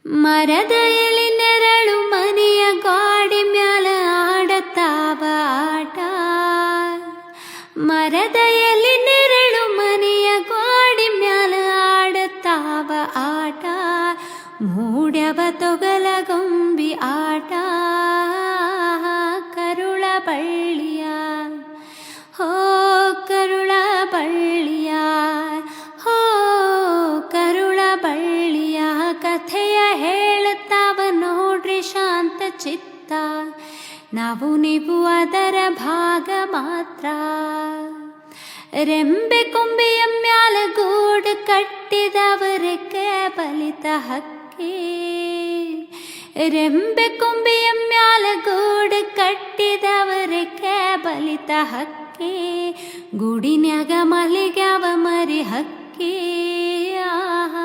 ಮರದ ಎಲಿ ನೆರಳು ಮನೆಯ ಗಾಡಿ ಮ್ಯಾಲ ಆಡತಾವ ಆಟ. ಮರದ ಎಲಿ ನೆರಳು ಮನೆಯ ಗಾಡಿ ಮ್ಯಾಲ ಆಡತಾವ ಆಟ. ಮೂಡ್ಯವ ತೊಗಲ ಗೊಂಬಿ ಆಟ ಕರುಳ ಬಳ್ಳಿಯ. ಹೋ ಕರುಳ ಬಳ್ಳಿಯ, ಹೋ ಕರುಳ ಬಳ್ಳಿಯ ಕಥೆಯ ಹೇಳುತ್ತಾವ ನೋಡ್ರಿ ಶಾಂತ ಚಿತ್ತ. ನಾವು ನೀವು ಅದರ ಭಾಗ ಮಾತ್ರ. ರೆಂಬೆ ಕೊಂಬೆಯ ಮ್ಯಾಲ ಗೂಡು ಕಟ್ಟಿದವರಕ್ಕೆ ಬಲಿತ ಹಕ್ಕಿ. ರೆಂಬೆ ಕೊಂಬೆಯ ಮ್ಯಾಲ ಗೂಡು ಕಟ್ಟಿದವರಕ್ಕೆ ಬಲಿತ ಹಕ್ಕಿ. ಗೂಡಿನ್ಯಾಗ ಮಲಿಗ್ಯಾವ ಮರಿ ಹಕ್ಕಿ. ಆಹಾ